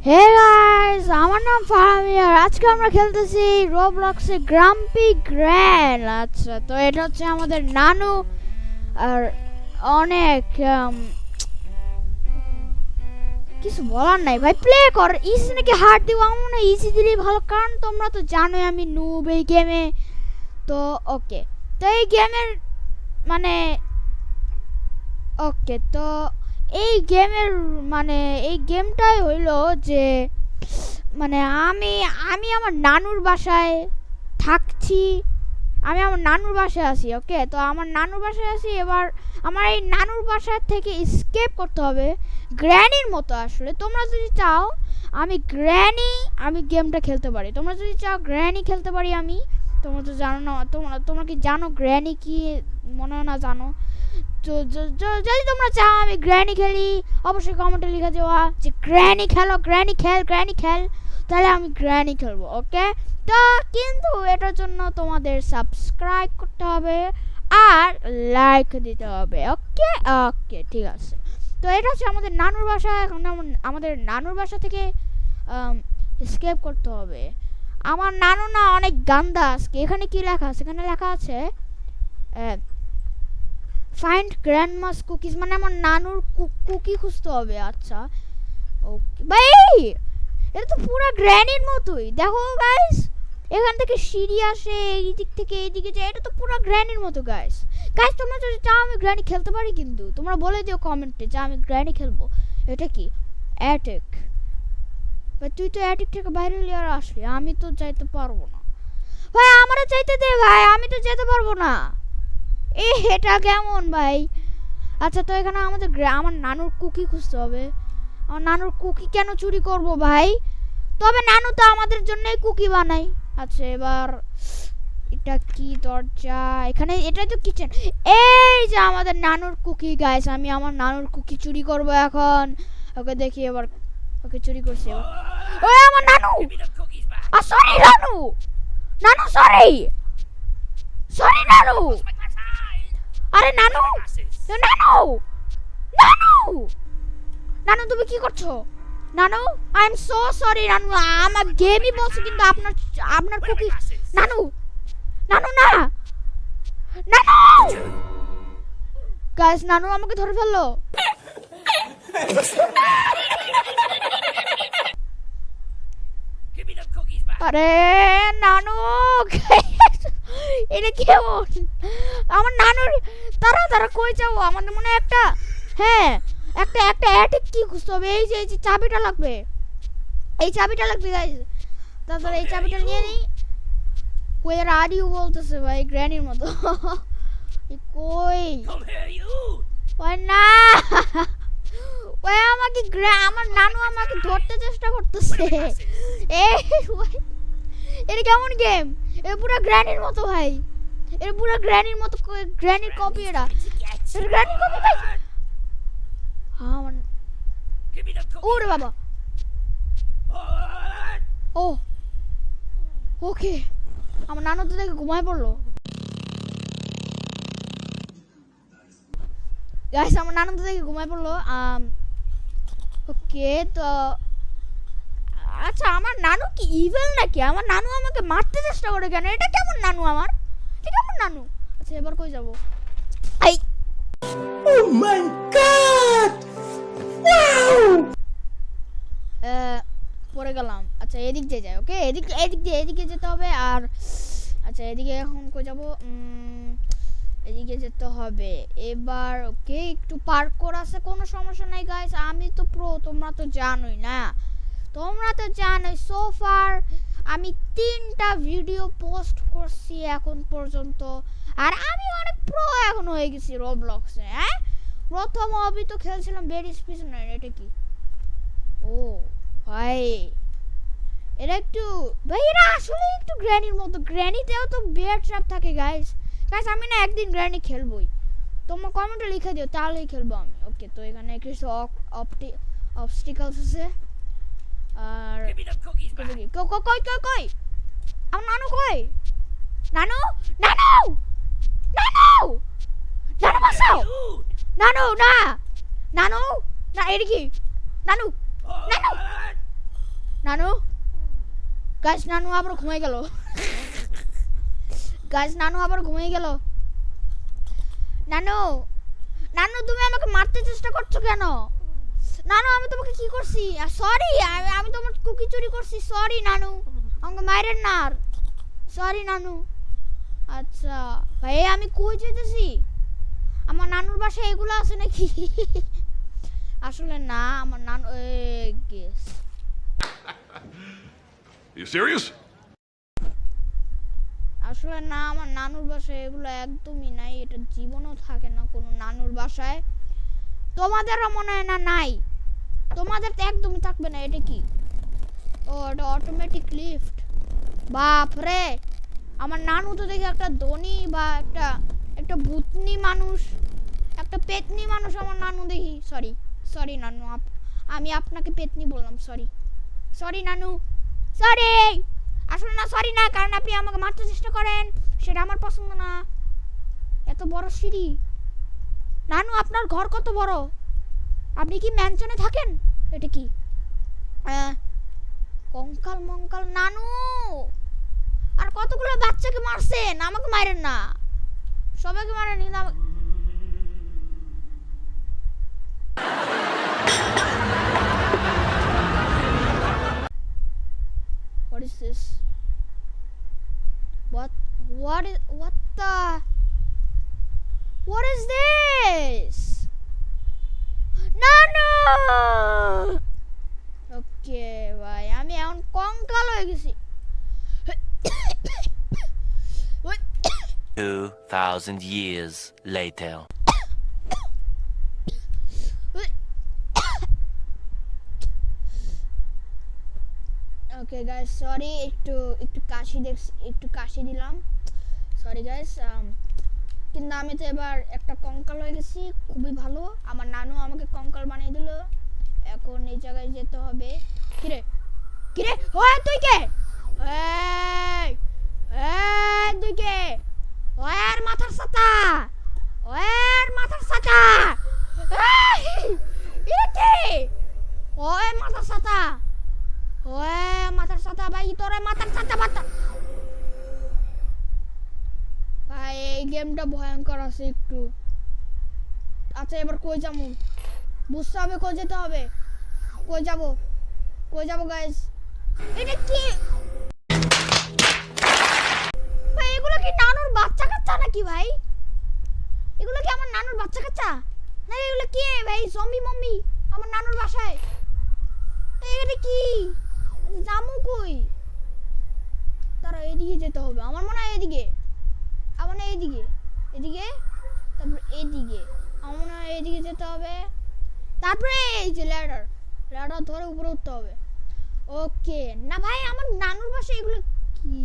Hey guys, আমার নাম ফাহামি আর আজকে আমরা খেলতেছি রোবলক্সে গ্রাম্পি গ্র্যান্ড। আচ্ছা, তো এটা হচ্ছে আমাদের নানু আর অনেক কিছু বলার নাই ভাই। প্লে কর, ইজি নাকি হার্ড দিব? আমার মনে হয় ইজি দিলেই ভালো, কারণ তোমরা তো জানোই আমি নুব এই গেমে। তো ওকে, তো এই গেমের মানে ওকে, তো এই গেমের মানে এই গেমটাই হইলো যে মানে আমি আমি আমার নানুর বাসায় থাকছি। আমি আমার নানুর বাসায় আছি। ওকে, তো আমার নানুর বাসায় আছি। এবার আমার এই নানুর বাসা থেকে স্কেপ করতে হবে গ্র্যানির মতো। আসলে তোমরা যদি চাও আমি গেমটা খেলতে পারি। তোমরা যদি চাও গ্র্যানি খেলতে পারি আমি। তোমরা তো জানো না, তোমরা কি জানো গ্র্যানি কি? মনে হয় না জানো। তো যদি তোমরা চাও আমি গ্র্যানি খেলি, অবশ্যই কমেন্টে লিখে দেওয়া যে গ্র্যানি খেলো, গ্র্যানি খেল, তাহলে আমি গ্র্যানি খেলবো। ওকে, তো কিন্তু এটার জন্য তোমাদের সাবস্ক্রাইব করতে হবে আর লাইক দিতে হবে। ওকে ওকে, ঠিক আছে। তো এটা হচ্ছে আমাদের নানুর বাসা। এখন আমাদের নানুর বাসা থেকে স্কেপ করতে হবে। আমার নানু না অনেক গান্দা আজকে। এখানে কি লেখা আছে? এখানে লেখা আছে ফাইন্ড গ্র্যান্ডমাস কুকিজ, মানে আমার নানুর কুকি খুঁজতে হবে। আচ্ছা ওকে ভাই, এটা তো পুরো গ্র্যানির মতোই। দেখো গাইস, এখান থেকে সিঁড়ি আসে, এই দিক থেকে এই দিকে যায়। এটা তো পুরো গ্র্যানির মতো গাইস। তোমরা যদি চাও আমি গ্র্যানি খেলতে পারি, কিন্তু তোমরা বলে দিও কমেন্টে যে আমি গ্র্যানি খেলবো। এটা কি অ্যাটেক? ভাই তুই তো অ্যাটেক থেকে বাইরে লিয়ার আসলি, আমি তো যাইতে পারবো না ভাই। আমারও চাইতে দে ভাই, আমি তো যেতে পারবো না। এটা কেমন ভাই? আচ্ছা, তো এখানে আমার নানুর কুকি খুঁজতে হবে। আমার নানুর কুকি কেন চুরি করব ভাই? তবে নানু তো আমাদের জন্যই কুকি বানাই। আচ্ছা, এবার এটা কি দরজা? এখানে এটা তো কিচেন। এই যে আমাদের নানুর কুকি গাইস, আমি আমার নানুর কুকি চুরি করব এখন। ওকে দেখি এবার। ওকে চুরি করছি এবার। ওই আমার নানু! সরি নানু, সরি নানু। আরে নানু, নানু, নানু, নানু তুমি কি করছো? নানু, আই এম সো সরি নানু, আমার গেমই বলছে কিন্তু আপনার কুকি। নানু, নানু না, নানু গাইস, নানু আমাকে ধরে ফেললো। আরে নানু, এটা কেমন? আমার নানুর তারা কই যাবো? আমাদের মনে একটা একটা অ্যাটিক কি খুঁজতে হবে। এই যে চাবিটা লাগবে, এই চাবিটা লাগবে গাইস। তারপরে এই চাবিটা নিয়ে নিই। ওয়ার আর ইউ বলতেছে ভাই গ্র্যানির মতো। কই ওই না, ওই আমার নানু আমাকে ধরতে চেষ্টা করতেছে। এটা কেমন গেম? এটা পুরো গ্র্যানির মতো ভাই, এটা পুরো গ্র্যানির মতো, গ্র্যানির কপি। এটা গ্র্যানির কপি ভাই। ওরে বাবা, ও ওকে, আমার নানু তো দেখে ঘুমায় পড়লো গাইস। আমার নানু তো দেখে ঘুমায় পড়লো। ওকে, তো আচ্ছা, আমার নানু কি ইভিল নাকি? আমার নানু আমাকে মারতে চেষ্টা করে কেন? এটা কেমন নানু আমার? এটা কেমন নানু? আচ্ছা, এবার কই যাবো? আই ও মাই গড, ওয়াও! পড়ে গেলাম। আচ্ছা, এদিক দিয়ে যাই। ওকে, এদিকে যেতে হবে। আর আচ্ছা, এদিকে এখন কই যাবো? এদিকে যেতে হবে এবার। ওকে, একটু পার্কোর আছে, কোনো সমস্যা নাই গাইস। আমি তো প্রো, তোমরা তো জানোই না। সো ফার আমি 3টা ভিডিও পোস্ট করছি এখন পর্যন্ত, আর আমি অনেক প্রো এখন হয়ে গেছি রোবলক্সে। প্রথম অবধি তো খেলছিলাম বেড স্পেস নয়। এটা কি? ও ভাই, এটা একটু ভাই, এটা আসলে একটু গ্র্যানির মতো। গ্র্যানিতেও তো বেড ট্র্যাপ থাকে গাইস। আমি না একদিন গ্র্যানি খেলবই। তোমরা কমেন্টে লিখে দিও, তাহলেই খেলবো আমি। ওকে, তো এখানে কিছু অবস্টিকলস আছে। আর কই আমার নানু কই? নানু, নানু, নানু, নানু বাঁচাও! নানু না, নানু না, এটা কি? নানু, নানু, নানু গাইস, নানু আবার ঘুমিয়ে গেল। গাইস, নানু আবার ঘুমিয়ে গেল। নানু, নানু তুমি আমাকে মারতে চেষ্টা করছো কেন? নানু আমি তোমাকে কি করছি? সরি, আমি তোমার কুকি চুরি করছি। সরি নানু, আমাকে মাইরেন না। সরি নানু। আচ্ছা ভাই, আমি কই যেতেছি? আমার নানুর বাসায় এগুলো আছে নাকি? আসলে না, আমার নানু গেস। You serious? আসলে না, আমার নানুর বাসায় এগুলো একদমই নাই। এটা জীবনও থাকে না কোনো নানুর বাসায়। তোমাদেরও মনে হয় না নাই? তোমাদের তো একদমই থাকবে না। এটা কি? ও, এটা অটোমেটিক লিফট। বাপ রে, আমার নানু তো দেখি একটা ধনী বা একটা ভূতনি মানুষ, একটা পেতনি মানুষ আমার নানু দেখি। সরি সরি নানু, আমি আপনাকে পেতনি বললাম। সরি সরি নানু, সরি। আসলে না, সরি না, কারণ আপনি আমাকে মারতে চেষ্টা করেন, সেটা আমার পছন্দ না। এত বড় সিঁড়ি। নানু আপনার ঘর কত বড়? আপনি কি ম্যানশনে থাকেন? এটা কি? কঙ্কাল মঙ্কাল। নানু আর কতগুলো বাচ্চাকে মারছেন, আমাকে মারেন না। সবাইকে মারেন কিন্তু What is this? What is this? Nano! Okay, ভাই আমি এখন কঙ্কাল হয়ে গেছি। 2,000 years later. Okay guys, sorry, একটু কাশি দিলাম। Sorry guys. কিন্তু আমি তো এবার একটা কঙ্কাল হয়ে গেছি, খুবই ভালো। আমার নানু আমাকে কঙ্কাল বানিয়ে দিল। এখন এই জায়গায় যেতে হবে। কিরে কিরে, ওই তুই কে? তুই কে? ওর মাথার ছাতা, ওর মাথার ছাতা। এটা কে? ওই মাথার ছাতা, ওই মাথার ছাতা। ভাই তোর মাথার ছাতা পাতা। ভাই এই গেমটা ভয়ঙ্কর আছে একটু। আচ্ছা এবার কই যাবো? বুঝতে হবে কই যেতে হবে। কই যাব গাইস? এটা কি ভাই? এগুলো কি নানুর বাচ্চা কাচ্চা নাকি ভাই? এগুলো কি আমার নানুর বাচ্চা কাচ্চা? না এগুলো কি ভাই? জম্বি মম্বি আমার নানুর বাসায়। এটা কি? জামু কই? তারা এদিকে যেতে হবে আমার মনে হয়। এদিকে আমার না, এদিকে তারপর এদিকে আমার মনে হয়। এদিকে যেতে হবে, তারপরে এই যে ল্যাডার ধরে উপরে উঠতে হবে। ওকে না ভাই, আমার নানুর বাসায় এগুলো কি?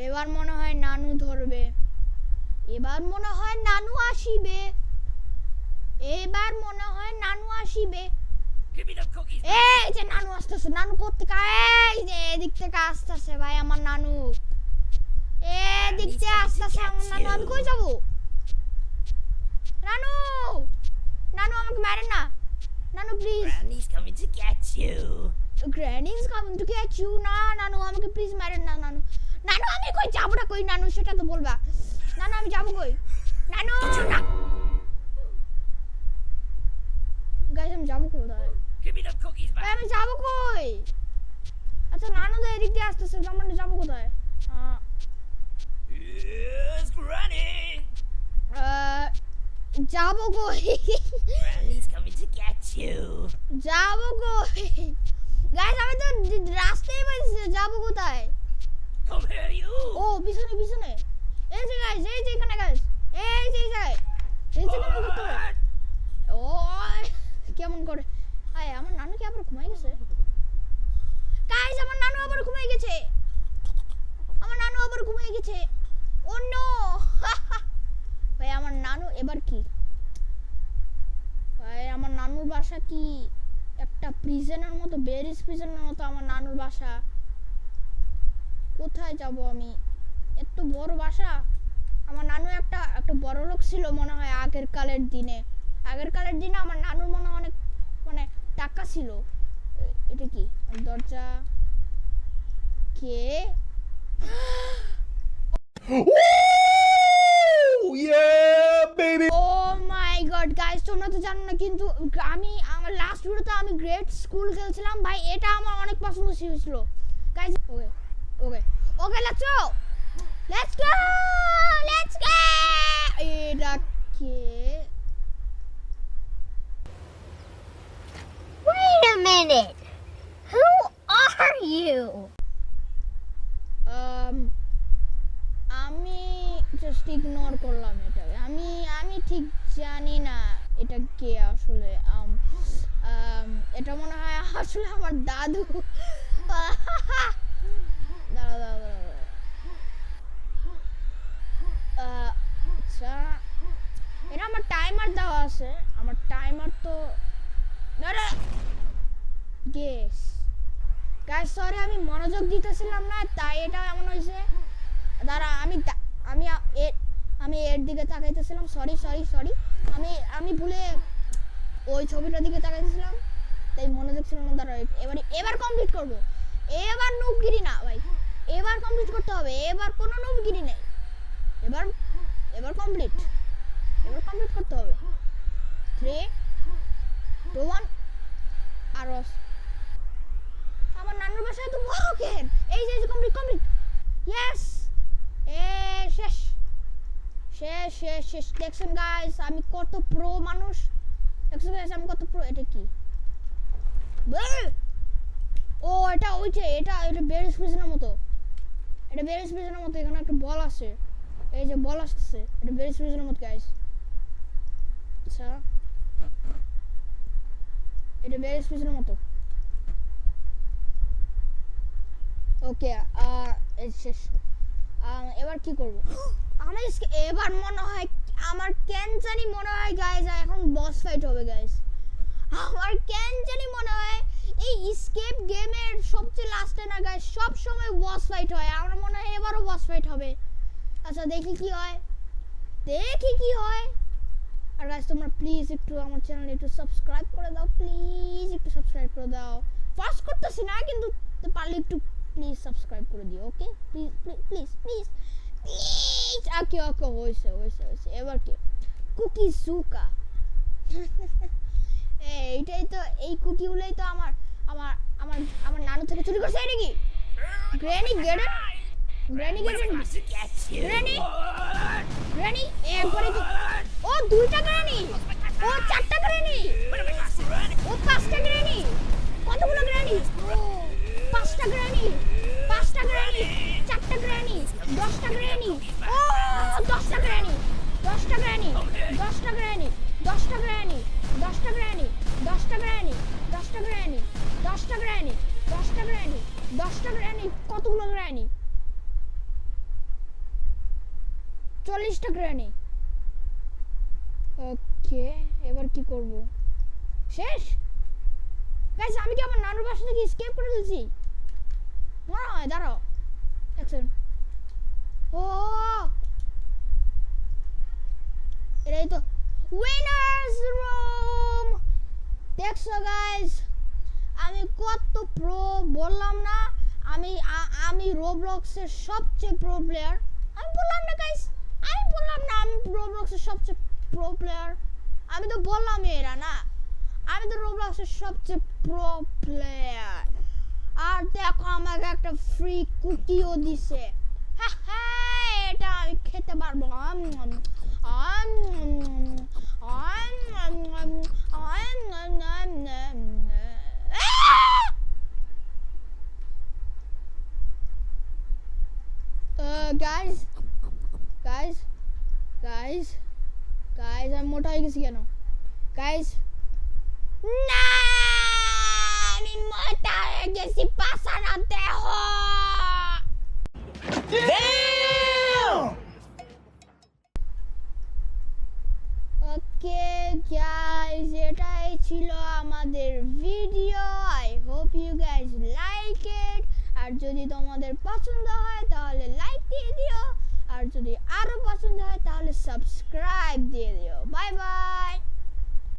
এবার মনে হয় নানু ধরবে, এবার মনে হয় নানু আসিবে, এবার মনে হয় নানু আসিবে। এই যে নানু আসতেছে। নানু কোত্থেকে? এই যে এদিক থেকে আসতেছে ভাই আমার নানু। এদিক থেকে আসতেছে আমার নানু। আমি কই যাব? নানু, নানু আমাকে মারেন না। নানু please. Granny's coming to get you. Granny's coming to get you. না নানু আমাকে প্লিজ মারেন না। নানু নানু আমি কই যাব না। কই নানু সেটা তো বলবা। নানু আমি যাব কই? নানু গাইস, আমি যাব কোথায়? Give me the cookies back. আমি যাব কই? আচ্ছা নানু তো এদিক দিয়ে আসতেছে, আমরা যাব কোথায়? Yes, Granny. যাব কই? Granny's coming to get you. যাব কই? গাইস আমি তো রাস্তায় পাইছি, যাব কোথায়? Come here, you. ও পিছনে। এই যে গাইস, এই যে এখানে গাইস, এই যে ঘুরতে হবে। ও কেমন করে? আয় আমার নানু কি আবার ঘুমাই গেছে? গাইস আমার নানু আবার ঘুমাই গেছে। ও নো। ভাই আমার নানু এবার কি? ভাই আমার নানুর বাসা কি একটা প্রিজনের মতো, বেরিস প্রিজনের মতো আমার নানুর বাসা। কোথায় যাব আমি? এত বড় বাসা। আমার নানু একটা বড় লোক ছিল মনে হয় আগের কালের দিনে। আমার নানুর মনে অনেক টাকা ছিল। এটা কি দরজা কে ও মাই গড গাইস তোমরা তো জানো না কিন্তু আমি আমার লাস্ট ভিডিওতে আমি গ্রেট স্কুল খেলছিলাম ভাই এটা আমার অনেক পছন্দ ছিল guys okay okay okay let's go এটা কে Wait a minute. Who are you? আমি জাস্ট ইগনোর করলাম এটাকে আমি ঠিক জানি না এটা কে আসলে এটা মনে হয় আসলে আমার দাদু দাঁড়া আচ্ছা এটা আমার টাইমার দেওয়া আছে আমার টাইমার তো দাঁড়া গেস গাইস সরি আমি মনোযোগ দিতেছিলাম না তাই এটা এমন হয়েছে দাঁড়া আমি এর দিকে তাকাইতেছিলাম সরি আমি ভুলে ওই ছবিটার দিকে তাকাইতেছিলাম তাই মনোযোগ ছিল না দাঁড়া এবার কমপ্লিট করব এবার নুবগিরি না ভাই এবার কমপ্লিট করতে হবে এবার কোনো নুবগিরি নেই এবার কমপ্লিট করতে হবে 3 2 1 আর আমার নানুর বাসায় তো বড় কেন এই যে কমপ্লিট ইয়েস শেষ দেখছেন গাইস আমি কত প্রো মানুষ দেখছেন গাইস আমি কত প্রো এটা কি ও এটা ওইটা এটা বেরিস প্রিজনের মতো এখানে একটা বল আছে এই যে বল আসছে এটা বেরিস প্রিজনের মতো গাইস আচ্ছা এটা বেরিস প্রিজনের মতো ওকে শেষ এবার কি করব আমি এবার মনে হয় আমার কেন জানি মনে হয় গাইস এখন বস ফাইট হবে গাইস আমার কেন জানি মনে হয় এই এসকেপ গেমের সবচেয়ে লাস্টে না গাইস সব সময় বস ফাইট হয় আমার মনে হয় এবারও বস ফাইট হবে আচ্ছা দেখি কি হয় আর গাইস তোমরা প্লিজ একটু আমার চ্যানেলে একটু সাবস্ক্রাইব করে দাও ফার্স্ট করতেছি না কিন্তু পারলে একটু প্লিজ সাবস্ক্রাইব করে দিও ওকে প্লিজ ওকে হয়েছে এবার কি কুকি সুকা এইটাই তো এই কুকিগুলোই তো আমার নানু থেকে চুরি করছে এটা কি গ্র্যানি একবারে তো ও দুইটা গ্র্যানি ও চারটা গ্র্যানি ও পাঁচটা গ্র্যানি কতগুলো গ্র্যানি ও পাঁচটা গ্র্যানি চারটা গ্র্যানি 10টা গ্র্যানি ও 10টা গ্র্যানি 10টা গ্র্যানি কতগুলো গ্র্যানি 40টা গ্র্যানি ওকে এবার কি করব শেষ গাইস আমি কি আমার নানুর বাসা থেকে এসকেপ করে ফেলছি মনে হয় দাঁড়াও একসেকেন্ড ও এটাই তো উইনার্স রুম দেখছো গাইস আমি কত প্রো বললাম না আমি রোবলক্সের সবচেয়ে প্রো প্লেয়ার আমি বললাম না গাইস আমি রোবলক্সের সবচেয়ে প্রো প্লেয়ার আমি তো বললাম এরা না আমি তো রোবলক্সের সবচেয়ে প্রো প্লেয়ার আর দেখো আমাকে একটা ফ্রি কুকিও দিছে এটা আমি খেতে পারবো guys আমি মোটা হয়ে গেছি কেন guys না আমি মোটা হয়ে গেছি পাছানা দেহ ওকে গাইস এটাই ছিল আমাদের video I hope you guys like it আর যদি তোমাদের পছন্দ হয় তাহলে লাইক দিয়ে দিও আর যদি আরো পছন্দ হয় তাহলে সাবস্ক্রাইব দিয়ে দিও বাই বাই